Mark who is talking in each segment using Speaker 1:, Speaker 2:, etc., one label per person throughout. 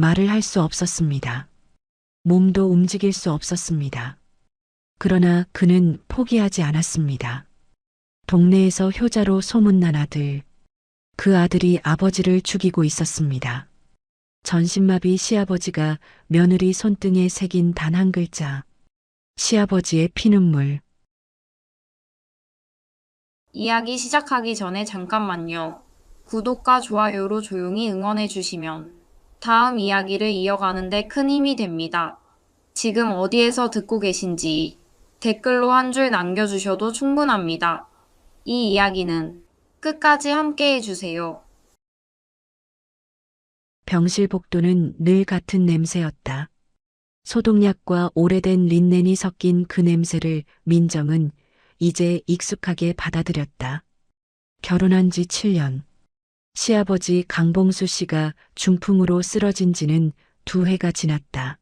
Speaker 1: 말을 할 수 없었습니다. 몸도 움직일 수 없었습니다. 그러나 그는 포기하지 않았습니다. 동네에서 효자로 소문난 아들, 그 아들이 아버지를 죽이고 있었습니다. 전신마비 시아버지가 며느리 손등에 새긴 단 한 글자, 시아버지의 피눈물.
Speaker 2: 이야기 시작하기 전에 잠깐만요. 구독과 좋아요로 조용히 응원해 주시면 다음 이야기를 이어가는데 큰 힘이 됩니다. 지금 어디에서 듣고 계신지 댓글로 한 줄 남겨주셔도 충분합니다. 이 이야기는 끝까지 함께 해주세요.
Speaker 1: 병실 복도는 늘 같은 냄새였다. 소독약과 오래된 린넨이 섞인 그 냄새를 민정은 이제 익숙하게 받아들였다. 결혼한 지 7년. 시아버지 강봉수 씨가 중풍으로 쓰러진 지는 2해가 지났다.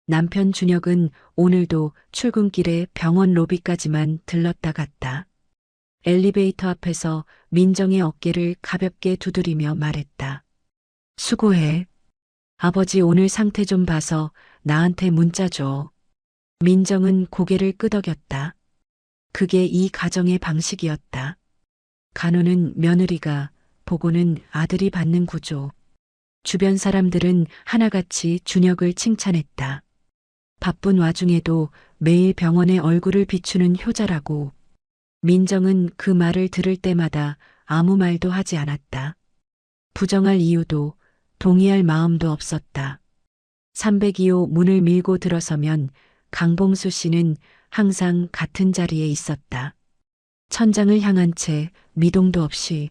Speaker 1: 남편 준혁은 오늘도 출근길에 병원 로비까지만 들렀다 갔다. 엘리베이터 앞에서 민정의 어깨를 가볍게 두드리며 말했다. 수고해. 아버지 오늘 상태 좀 봐서 나한테 문자 줘. 민정은 고개를 끄덕였다. 그게 이 가정의 방식이었다. 간호는 며느리가, 보고는 아들이 받는 구조. 주변 사람들은 하나같이 준혁을 칭찬했다. 바쁜 와중에도 매일 병원에 얼굴을 비추는 효자라고. 민정은 그 말을 들을 때마다 아무 말도 하지 않았다. 부정할 이유도 동의할 마음도 없었다. 302호 문을 밀고 들어서면 강봉수 씨는 항상 같은 자리에 있었다. 천장을 향한 채 미동도 없이.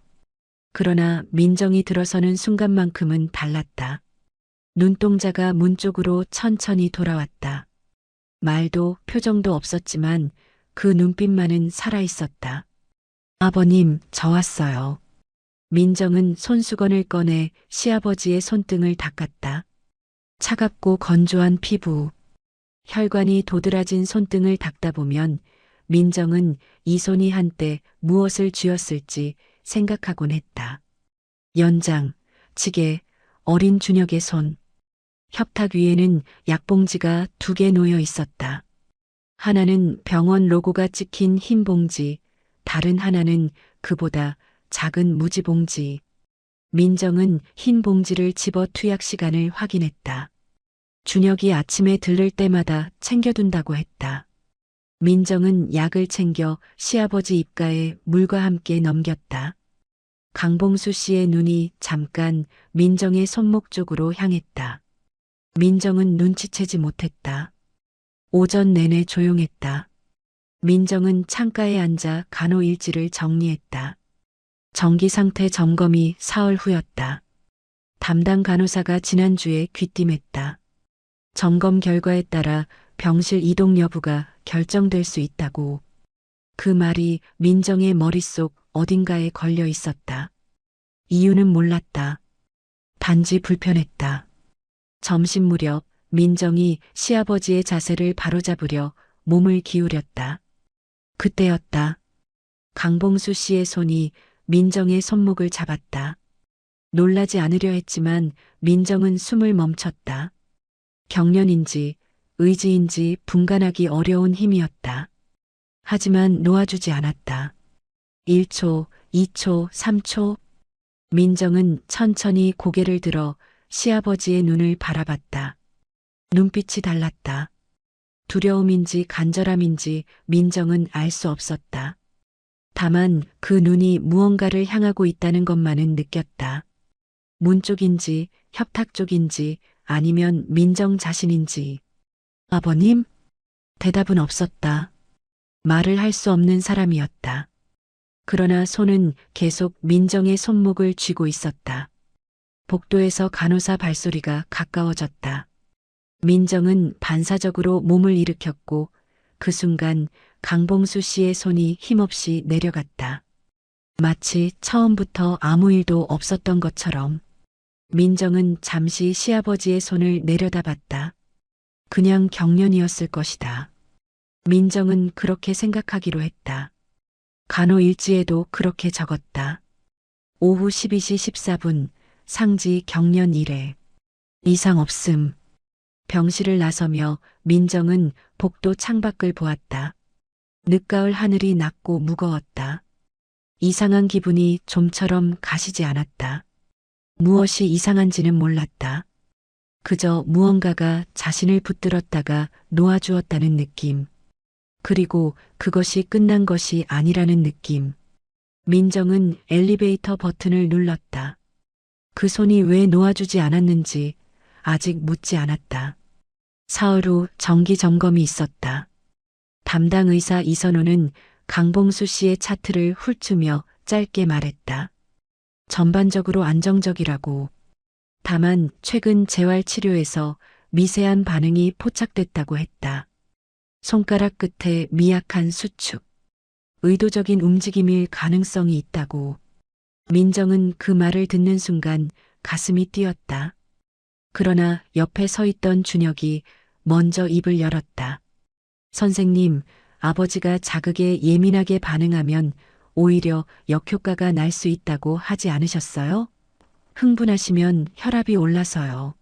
Speaker 1: 그러나 민정이 들어서는 순간만큼은 달랐다. 눈동자가 문 쪽으로 천천히 돌아왔다. 말도 표정도 없었지만 그 눈빛만은 살아있었다. 아버님, 저 왔어요. 민정은 손수건을 꺼내 시아버지의 손등을 닦았다. 차갑고 건조한 피부, 혈관이 도드라진 손등을 닦다 보면 민정은 이 손이 한때 무엇을 쥐었을지 생각하곤 했다. 연장, 지게, 어린 준혁의 손. 협탁 위에는 약봉지가 2개 놓여 있었다. 하나는 병원 로고가 찍힌 흰 봉지, 다른 하나는 그보다 작은 무지 봉지. 민정은 흰 봉지를 집어 투약 시간을 확인했다. 준혁이 아침에 들를 때마다 챙겨둔다고 했다. 민정은 약을 챙겨 시아버지 입가에 물과 함께 넘겼다. 강봉수 씨의 눈이 잠깐 민정의 손목 쪽으로 향했다. 민정은 눈치채지 못했다. 오전 내내 조용했다. 민정은 창가에 앉아 간호일지를 정리했다. 정기 상태 점검이 사흘 후였다. 담당 간호사가 지난주에 귀띔했다. 점검 결과에 따라 병실 이동 여부가 결정될 수 있다고. 그 말이 민정의 머릿속 어딘가에 걸려 있었다. 이유는 몰랐다. 단지 불편했다. 점심 무렵 민정이 시아버지의 자세를 바로잡으려 몸을 기울였다. 그때였다. 강봉수 씨의 손이 민정의 손목을 잡았다. 놀라지 않으려 했지만 민정은 숨을 멈췄다. 경련인지 의지인지 분간하기 어려운 힘이었다. 하지만 놓아주지 않았다. 1초, 2초, 3초. 민정은 천천히 고개를 들어 시아버지의 눈을 바라봤다. 눈빛이 달랐다. 두려움인지 간절함인지 민정은 알 수 없었다. 다만 그 눈이 무언가를 향하고 있다는 것만은 느꼈다. 문 쪽인지 협탁 쪽인지 아니면 민정 자신인지. 아버님? 대답은 없었다. 말을 할 수 없는 사람이었다. 그러나 손은 계속 민정의 손목을 쥐고 있었다. 복도에서 간호사 발소리가 가까워졌다. 민정은 반사적으로 몸을 일으켰고 그 순간 강봉수 씨의 손이 힘없이 내려갔다. 마치 처음부터 아무 일도 없었던 것처럼. 민정은 잠시 시아버지의 손을 내려다봤다. 그냥 경련이었을 것이다. 민정은 그렇게 생각하기로 했다. 간호일지에도 그렇게 적었다. 오후 12시 14분 상지 경련 1회. 이상 없음. 병실을 나서며 민정은 복도 창밖을 보았다. 늦가을 하늘이 낮고 무거웠다. 이상한 기분이 좀처럼 가시지 않았다. 무엇이 이상한지는 몰랐다. 그저 무언가가 자신을 붙들었다가 놓아주었다는 느낌. 그리고 그것이 끝난 것이 아니라는 느낌. 민정은 엘리베이터 버튼을 눌렀다. 그 손이 왜 놓아주지 않았는지 아직 묻지 않았다. 사흘 후 정기 점검이 있었다. 담당 의사 이선호는 강봉수 씨의 차트를 훑으며 짧게 말했다. 전반적으로 안정적이라고. 다만 최근 재활 치료에서 미세한 반응이 포착됐다고 했다. 손가락 끝에 미약한 수축. 의도적인 움직임일 가능성이 있다고. 민정은 그 말을 듣는 순간 가슴이 뛰었다. 그러나 옆에 서 있던 준혁이 먼저 입을 열었다. 선생님, 아버지가 자극에 예민하게 반응하면 오히려 역효과가 날 수 있다고 하지 않으셨어요? 흥분하시면 혈압이 올라서요.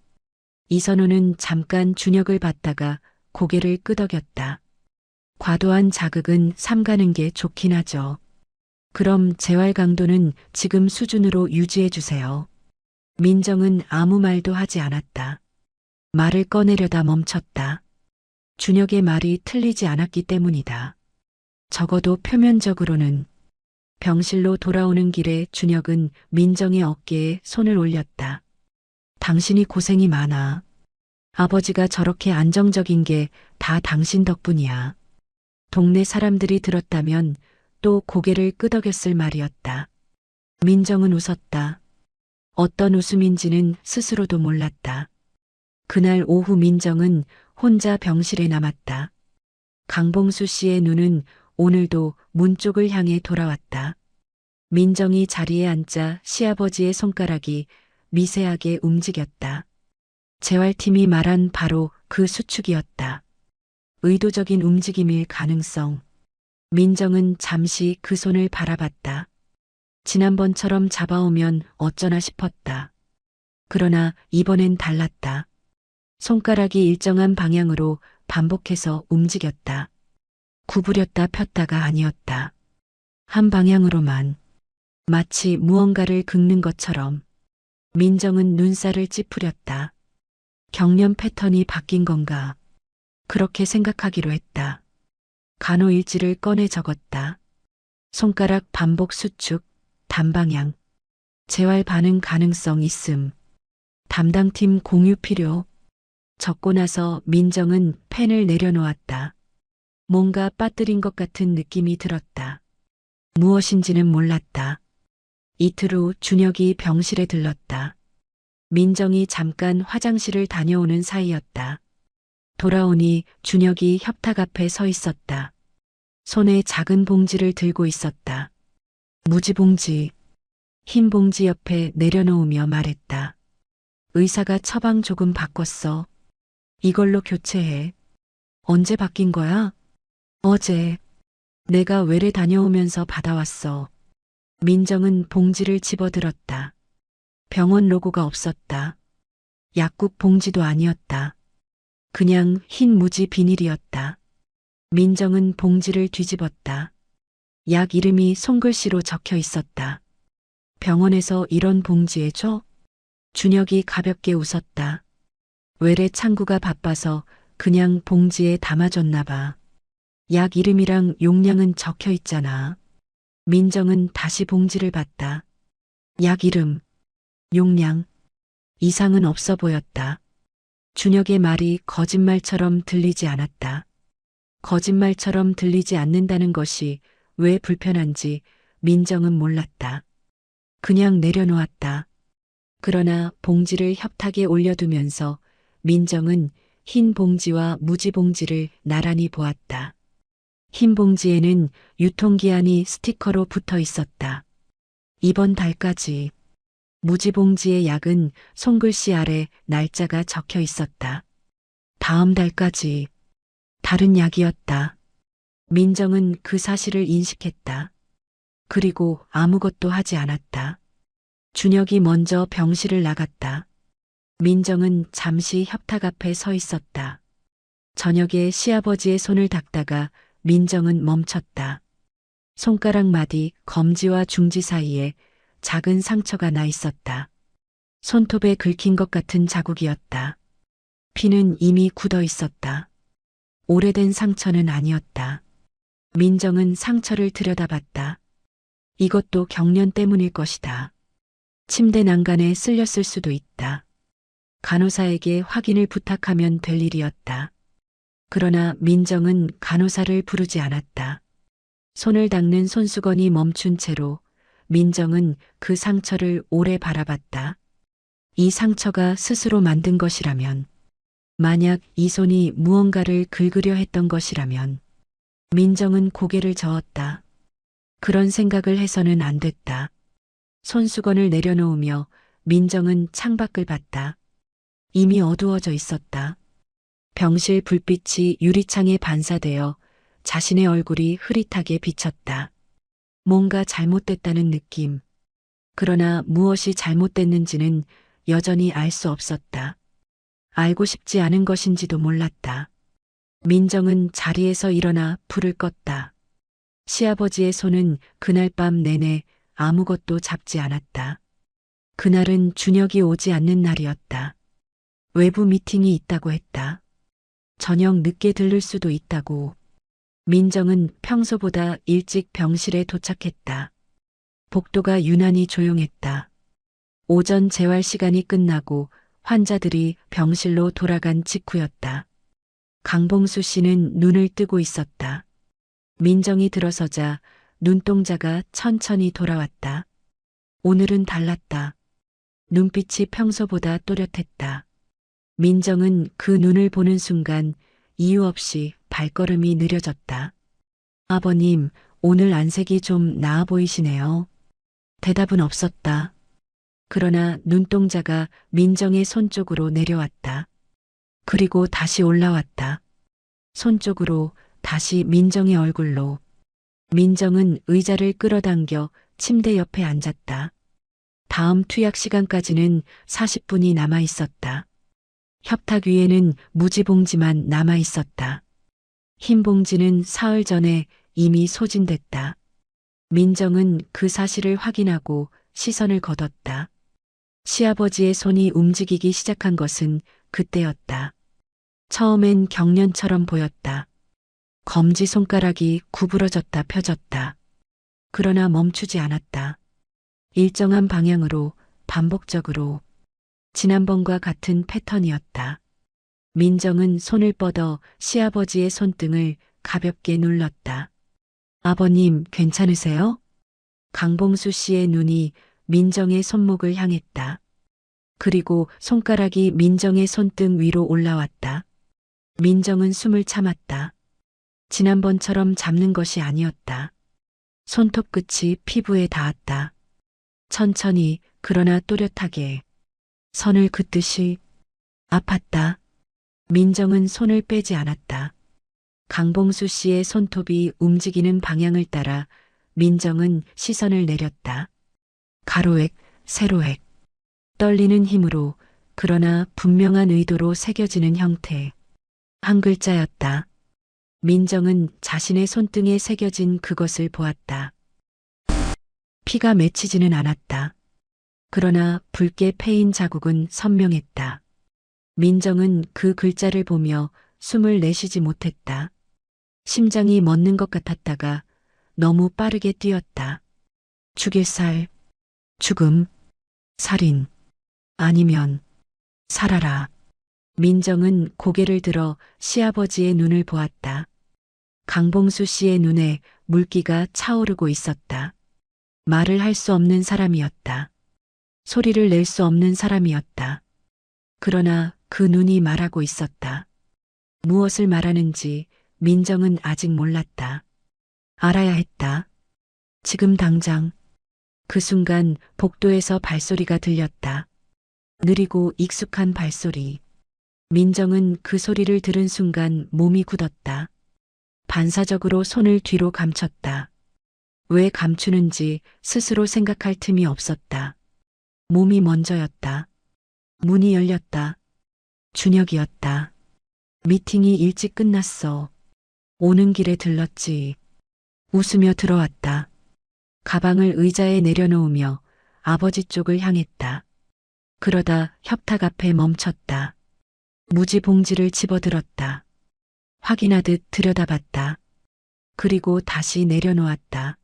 Speaker 1: 이선호는 잠깐 준혁을 봤다가 고개를 끄덕였다. 과도한 자극은 삼가는 게 좋긴 하죠. 그럼 재활 강도는 지금 수준으로 유지해 주세요. 민정은 아무 말도 하지 않았다. 말을 꺼내려다 멈췄다. 준혁의 말이 틀리지 않았기 때문이다. 적어도 표면적으로는. 병실로 돌아오는 길에 준혁은 민정의 어깨에 손을 올렸다. 당신이 고생이 많아. 아버지가 저렇게 안정적인 게 다 당신 덕분이야. 동네 사람들이 들었다면 또 고개를 끄덕였을 말이었다. 민정은 웃었다. 어떤 웃음인지는 스스로도 몰랐다. 그날 오후 민정은 혼자 병실에 남았다. 강봉수 씨의 눈은 오늘도 문 쪽을 향해 돌아왔다. 민정이 자리에 앉자 시아버지의 손가락이 미세하게 움직였다. 재활팀이 말한 바로 그 수축이었다. 의도적인 움직임일 가능성. 민정은 잠시 그 손을 바라봤다. 지난번처럼 잡아오면 어쩌나 싶었다. 그러나 이번엔 달랐다. 손가락이 일정한 방향으로 반복해서 움직였다. 구부렸다 폈다가 아니었다. 한 방향으로만. 마치 무언가를 긁는 것처럼. 민정은 눈살을 찌푸렸다. 경련 패턴이 바뀐 건가. 그렇게 생각하기로 했다. 간호일지를 꺼내 적었다. 손가락 반복 수축, 단방향. 재활 반응 가능성 있음. 담당팀 공유 필요. 적고 나서 민정은 펜을 내려놓았다. 뭔가 빠뜨린 것 같은 느낌이 들었다. 무엇인지는 몰랐다. 이틀 후 준혁이 병실에 들렀다. 민정이 잠깐 화장실을 다녀오는 사이였다. 돌아오니 준혁이 협탁 앞에 서 있었다. 손에 작은 봉지를 들고 있었다. 무지봉지. 흰 봉지 옆에 내려놓으며 말했다. 의사가 처방 조금 바꿨어. 이걸로 교체해. 언제 바뀐 거야? 어제. 내가 외래 다녀오면서 받아왔어. 민정은 봉지를 집어들었다. 병원 로고가 없었다. 약국 봉지도 아니었다. 그냥 흰 무지 비닐이었다. 민정은 봉지를 뒤집었다. 약 이름이 손글씨로 적혀 있었다. 병원에서 이런 봉지에 줘? 준혁이 가볍게 웃었다. 외래 창구가 바빠서 그냥 봉지에 담아줬나 봐. 약 이름이랑 용량은 적혀 있잖아. 민정은 다시 봉지를 봤다. 약 이름, 용량, 이상은 없어 보였다. 준혁의 말이 거짓말처럼 들리지 않았다. 거짓말처럼 들리지 않는다는 것이 왜 불편한지 민정은 몰랐다. 그냥 내려놓았다. 그러나 봉지를 협탁에 올려두면서 민정은 흰 봉지와 무지 봉지를 나란히 보았다. 흰 봉지에는 유통기한이 스티커로 붙어 있었다. 이번 달까지. 무지 봉지의 약은 손글씨 아래 날짜가 적혀 있었다. 다음 달까지. 다른 약이었다. 민정은 그 사실을 인식했다. 그리고 아무것도 하지 않았다. 준혁이 먼저 병실을 나갔다. 민정은 잠시 협탁 앞에 서 있었다. 저녁에 시아버지의 손을 닦다가 민정은 멈췄다. 손가락 마디 검지와 중지 사이에 작은 상처가 나 있었다. 손톱에 긁힌 것 같은 자국이었다. 피는 이미 굳어 있었다. 오래된 상처는 아니었다. 민정은 상처를 들여다봤다. 이것도 경련 때문일 것이다. 침대 난간에 쓸렸을 수도 있다. 간호사에게 확인을 부탁하면 될 일이었다. 그러나 민정은 간호사를 부르지 않았다. 손을 닦는 손수건이 멈춘 채로 민정은 그 상처를 오래 바라봤다. 이 상처가 스스로 만든 것이라면, 만약 이 손이 무언가를 긁으려 했던 것이라면, 민정은 고개를 저었다. 그런 생각을 해서는 안 됐다. 손수건을 내려놓으며 민정은 창밖을 봤다. 이미 어두워져 있었다. 병실 불빛이 유리창에 반사되어 자신의 얼굴이 흐릿하게 비쳤다. 뭔가 잘못됐다는 느낌. 그러나 무엇이 잘못됐는지는 여전히 알 수 없었다. 알고 싶지 않은 것인지도 몰랐다. 민정은 자리에서 일어나 불을 껐다. 시아버지의 손은 그날 밤 내내 아무것도 잡지 않았다. 그날은 준혁이 오지 않는 날이었다. 외부 미팅이 있다고 했다. 저녁 늦게 들를 수도 있다고. 민정은 평소보다 일찍 병실에 도착했다. 복도가 유난히 조용했다. 오전 재활 시간이 끝나고 환자들이 병실로 돌아간 직후였다. 강봉수 씨는 눈을 뜨고 있었다. 민정이 들어서자 눈동자가 천천히 돌아왔다. 오늘은 달랐다. 눈빛이 평소보다 또렷했다. 민정은 그 눈을 보는 순간 이유 없이 발걸음이 느려졌다. 아버님, 오늘 안색이 좀 나아 보이시네요. 대답은 없었다. 그러나 눈동자가 민정의 손 쪽으로 내려왔다. 그리고 다시 올라왔다. 손 쪽으로, 다시 민정의 얼굴로. 민정은 의자를 끌어당겨 침대 옆에 앉았다. 다음 투약 시간까지는 40분이 남아 있었다. 협탁 위에는 무지봉지만 남아 있었다. 흰 봉지는 사흘 전에 이미 소진됐다. 민정은 그 사실을 확인하고 시선을 거뒀다. 시아버지의 손이 움직이기 시작한 것은 그때였다. 처음엔 경련처럼 보였다. 검지 손가락이 구부러졌다 펴졌다. 그러나 멈추지 않았다. 일정한 방향으로 반복적으로. 지난번과 같은 패턴이었다. 민정은 손을 뻗어 시아버지의 손등을 가볍게 눌렀다. 아버님, 괜찮으세요? 강봉수 씨의 눈이 민정의 손목을 향했다. 그리고 손가락이 민정의 손등 위로 올라왔다. 민정은 숨을 참았다. 지난번처럼 잡는 것이 아니었다. 손톱 끝이 피부에 닿았다. 천천히, 그러나 또렷하게. 선을 긋듯이. 아팠다. 민정은 손을 빼지 않았다. 강봉수 씨의 손톱이 움직이는 방향을 따라 민정은 시선을 내렸다. 가로획, 세로획. 떨리는 힘으로, 그러나 분명한 의도로 새겨지는 형태. 한 글자였다. 민정은 자신의 손등에 새겨진 그것을 보았다. 피가 맺히지는 않았다. 그러나 붉게 패인 자국은 선명했다. 민정은 그 글자를 보며 숨을 내쉬지 못했다. 심장이 멎는 것 같았다가 너무 빠르게 뛰었다. 죽일살, 죽음, 살인, 아니면 살아라. 민정은 고개를 들어 시아버지의 눈을 보았다. 강봉수 씨의 눈에 물기가 차오르고 있었다. 말을 할 수 없는 사람이었다. 소리를 낼 수 없는 사람이었다. 그러나 그 눈이 말하고 있었다. 무엇을 말하는지 민정은 아직 몰랐다. 알아야 했다. 지금 당장. 그 순간 복도에서 발소리가 들렸다. 느리고 익숙한 발소리. 민정은 그 소리를 들은 순간 몸이 굳었다. 반사적으로 손을 뒤로 감췄다. 왜 감추는지 스스로 생각할 틈이 없었다. 몸이 먼저였다. 문이 열렸다. 준혁이었다. 미팅이 일찍 끝났어. 오는 길에 들렀지. 웃으며 들어왔다. 가방을 의자에 내려놓으며 아버지 쪽을 향했다. 그러다 협탁 앞에 멈췄다. 무지 봉지를 집어들었다. 확인하듯 들여다봤다. 그리고 다시 내려놓았다.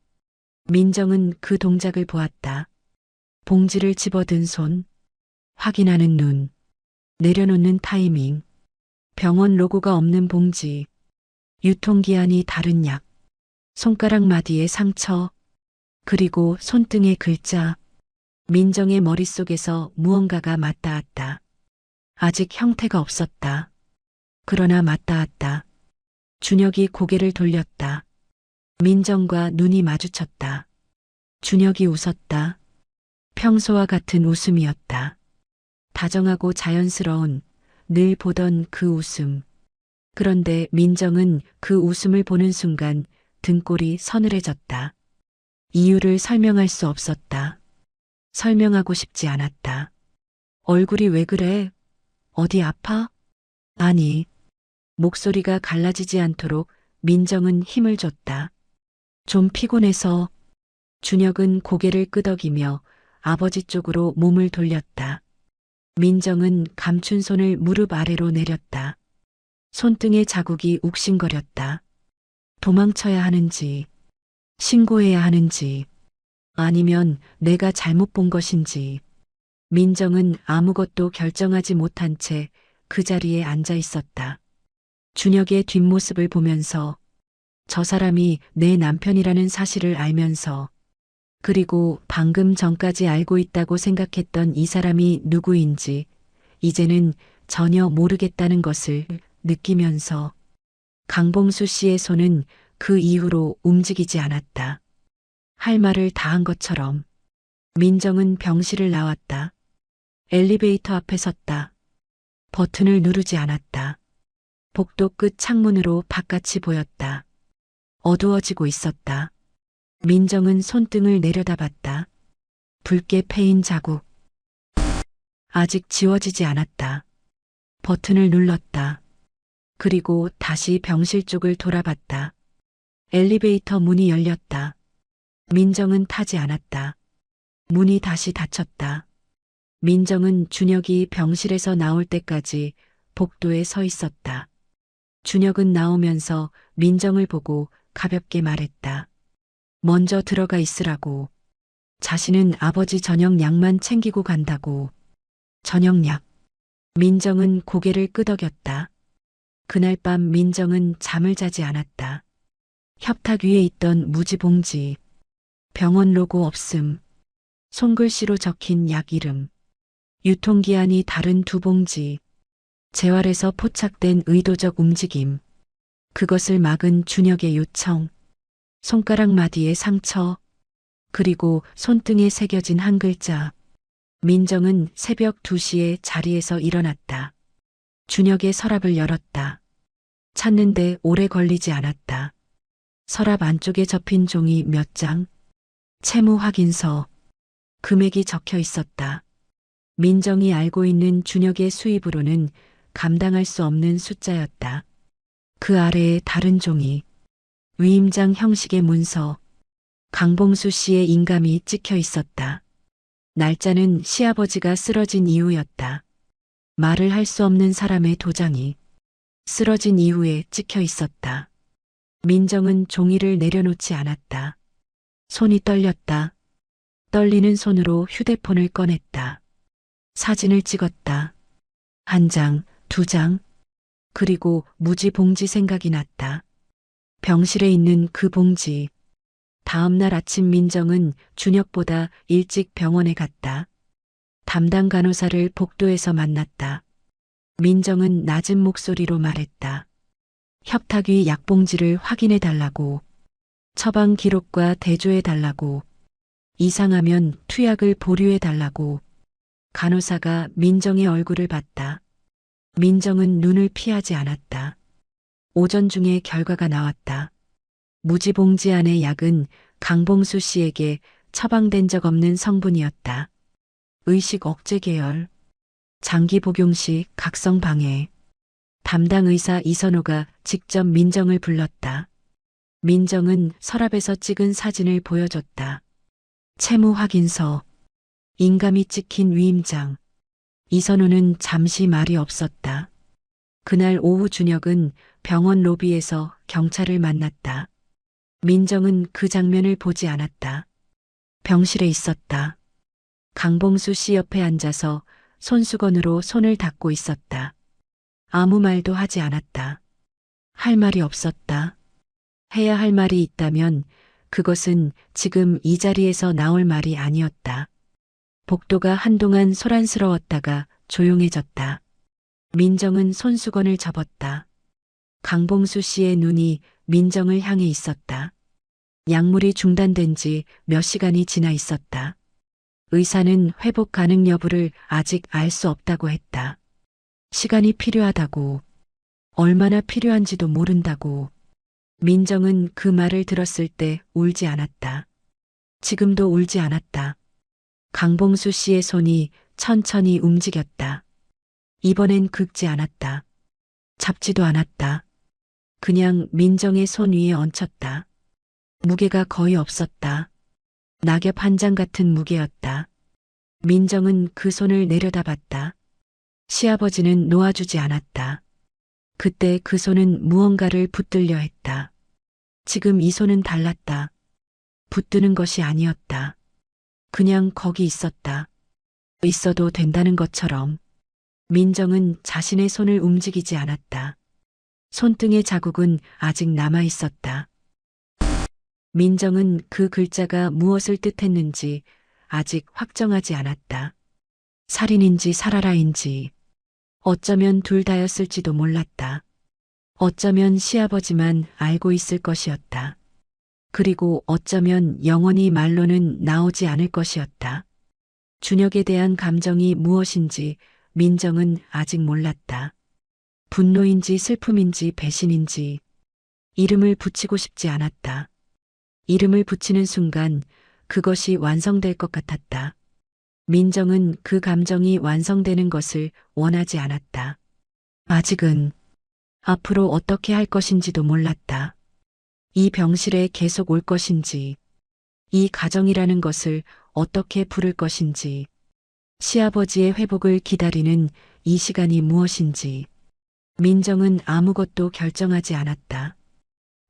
Speaker 1: 민정은 그 동작을 보았다. 봉지를 집어든 손, 확인하는 눈, 내려놓는 타이밍, 병원 로고가 없는 봉지, 유통기한이 다른 약, 손가락 마디의 상처, 그리고 손등의 글자. 민정의 머릿속에서 무언가가 맞닿았다. 아직 형태가 없었다. 그러나 맞닿았다. 준혁이 고개를 돌렸다. 민정과 눈이 마주쳤다. 준혁이 웃었다. 평소와 같은 웃음이었다. 다정하고 자연스러운, 늘 보던 그 웃음. 그런데 민정은 그 웃음을 보는 순간 등골이 서늘해졌다. 이유를 설명할 수 없었다. 설명하고 싶지 않았다. 얼굴이 왜 그래? 어디 아파? 아니. 목소리가 갈라지지 않도록 민정은 힘을 줬다. 좀 피곤해서. 준혁은 고개를 끄덕이며 아버지 쪽으로 몸을 돌렸다. 민정은 감춘 손을 무릎 아래로 내렸다. 손등의 자국이 욱신거렸다. 도망쳐야 하는지, 신고해야 하는지, 아니면 내가 잘못 본 것인지. 민정은 아무것도 결정하지 못한 채 그 자리에 앉아 있었다. 준혁의 뒷모습을 보면서, 저 사람이 내 남편이라는 사실을 알면서, 그리고 방금 전까지 알고 있다고 생각했던 이 사람이 누구인지 이제는 전혀 모르겠다는 것을 느끼면서 강봉수 씨의 손은 그 이후로 움직이지 않았다. 할 말을 다 한 것처럼. 민정은 병실을 나왔다. 엘리베이터 앞에 섰다. 버튼을 누르지 않았다. 복도 끝 창문으로 바깥이 보였다. 어두워지고 있었다. 민정은 손등을 내려다봤다. 붉게 패인 자국. 아직 지워지지 않았다. 버튼을 눌렀다. 그리고 다시 병실 쪽을 돌아봤다. 엘리베이터 문이 열렸다. 민정은 타지 않았다. 문이 다시 닫혔다. 민정은 준혁이 병실에서 나올 때까지 복도에 서 있었다. 준혁은 나오면서 민정을 보고 가볍게 말했다. 먼저 들어가 있으라고. 자신은 아버지 저녁 약만 챙기고 간다고. 저녁 약. 민정은 고개를 끄덕였다. 그날 밤 민정은 잠을 자지 않았다. 협탁 위에 있던 무지봉지. 병원 로고 없음. 손글씨로 적힌 약 이름. 유통기한이 다른 두 봉지. 재활에서 포착된 의도적 움직임. 그것을 막은 준혁의 요청. 손가락 마디의 상처. 그리고 손등에 새겨진 한 글자. 민정은 새벽 2시에 자리에서 일어났다. 준혁의 서랍을 열었다. 찾는데 오래 걸리지 않았다. 서랍 안쪽에 접힌 종이 몇 장. 채무 확인서. 금액이 적혀 있었다. 민정이 알고 있는 준혁의 수입으로는 감당할 수 없는 숫자였다. 그 아래에 다른 종이. 위임장 형식의 문서. 강봉수 씨의 인감이 찍혀 있었다. 날짜는 시아버지가 쓰러진 이후였다. 말을 할 수 없는 사람의 도장이 쓰러진 이후에 찍혀 있었다. 민정은 종이를 내려놓지 않았다. 손이 떨렸다. 떨리는 손으로 휴대폰을 꺼냈다. 사진을 찍었다. 1장, 2장. 그리고 무지 봉지 생각이 났다. 병실에 있는 그 봉지. 다음 날 아침 민정은 준혁보다 일찍 병원에 갔다. 담당 간호사를 복도에서 만났다. 민정은 낮은 목소리로 말했다. 협탁위 약봉지를 확인해 달라고. 처방 기록과 대조해 달라고. 이상하면 투약을 보류해 달라고. 간호사가 민정의 얼굴을 봤다. 민정은 눈을 피하지 않았다. 오전 중에 결과가 나왔다. 무지봉지 안의 약은 강봉수 씨에게 처방된 적 없는 성분이었다. 의식 억제 계열. 장기 복용식 각성 방해. 담당 의사 이선호가 직접 민정을 불렀다. 민정은 서랍에서 찍은 사진을 보여줬다. 채무 확인서, 인감이 찍힌 위임장. 이선호는 잠시 말이 없었다. 그날 오후 준혁은 병원 로비에서 경찰을 만났다. 민정은 그 장면을 보지 않았다. 병실에 있었다. 강봉수 씨 옆에 앉아서 손수건으로 손을 닦고 있었다. 아무 말도 하지 않았다. 할 말이 없었다. 해야 할 말이 있다면 그것은 지금 이 자리에서 나올 말이 아니었다. 복도가 한동안 소란스러웠다가 조용해졌다. 민정은 손수건을 접었다. 강봉수 씨의 눈이 민정을 향해 있었다. 약물이 중단된 지 몇 시간이 지나 있었다. 의사는 회복 가능 여부를 아직 알 수 없다고 했다. 시간이 필요하다고, 얼마나 필요한지도 모른다고. 민정은 그 말을 들었을 때 울지 않았다. 지금도 울지 않았다. 강봉수 씨의 손이 천천히 움직였다. 이번엔 긁지 않았다. 잡지도 않았다. 그냥 민정의 손 위에 얹혔다. 무게가 거의 없었다. 낙엽 한 장 같은 무게였다. 민정은 그 손을 내려다봤다. 시아버지는 놓아주지 않았다. 그때 그 손은 무언가를 붙들려 했다. 지금 이 손은 달랐다. 붙드는 것이 아니었다. 그냥 거기 있었다. 있어도 된다는 것처럼. 민정은 자신의 손을 움직이지 않았다. 손등의 자국은 아직 남아 있었다. 민정은 그 글자가 무엇을 뜻했는지 아직 확정하지 않았다. 살인인지 살아라인지. 어쩌면 둘 다였을지도 몰랐다. 어쩌면 시아버지만 알고 있을 것이었다. 그리고 어쩌면 영원히 말로는 나오지 않을 것이었다. 준혁에 대한 감정이 무엇인지 민정은 아직 몰랐다. 분노인지 슬픔인지 배신인지. 이름을 붙이고 싶지 않았다. 이름을 붙이는 순간 그것이 완성될 것 같았다. 민정은 그 감정이 완성되는 것을 원하지 않았다. 아직은. 앞으로 어떻게 할 것인지도 몰랐다. 이 병실에 계속 올 것인지, 이 가정이라는 것을 어떻게 부를 것인지, 시아버지의 회복을 기다리는 이 시간이 무엇인지. 민정은 아무것도 결정하지 않았다.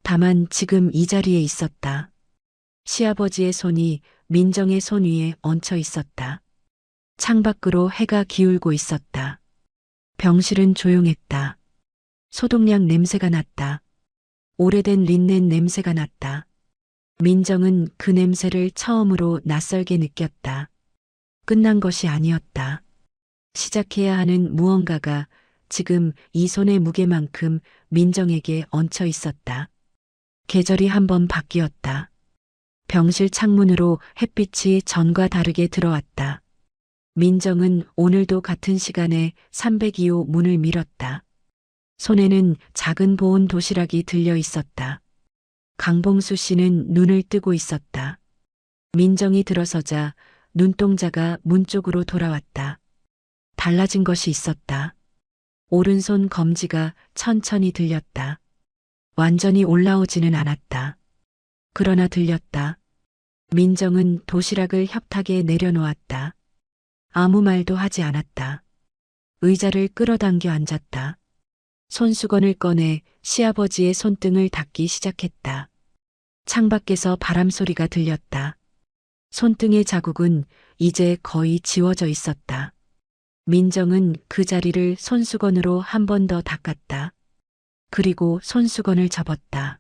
Speaker 1: 다만 지금 이 자리에 있었다. 시아버지의 손이 민정의 손 위에 얹혀 있었다. 창밖으로 해가 기울고 있었다. 병실은 조용했다. 소독약 냄새가 났다. 오래된 린넨 냄새가 났다. 민정은 그 냄새를 처음으로 낯설게 느꼈다. 끝난 것이 아니었다. 시작해야 하는 무언가가 지금 이 손의 무게만큼 민정에게 얹혀 있었다. 계절이 한번 바뀌었다. 병실 창문으로 햇빛이 전과 다르게 들어왔다. 민정은 오늘도 같은 시간에 302호 문을 밀었다. 손에는 작은 보온 도시락이 들려 있었다. 강봉수 씨는 눈을 뜨고 있었다. 민정이 들어서자 눈동자가 문 쪽으로 돌아왔다. 달라진 것이 있었다. 오른손 검지가 천천히 들렸다. 완전히 올라오지는 않았다. 그러나 들렸다. 민정은 도시락을 협탁에 내려놓았다. 아무 말도 하지 않았다. 의자를 끌어당겨 앉았다. 손수건을 꺼내 시아버지의 손등을 닦기 시작했다. 창밖에서 바람 소리가 들렸다. 손등의 자국은 이제 거의 지워져 있었다. 민정은 그 자리를 손수건으로 한 번 더 닦았다. 그리고 손수건을 접었다.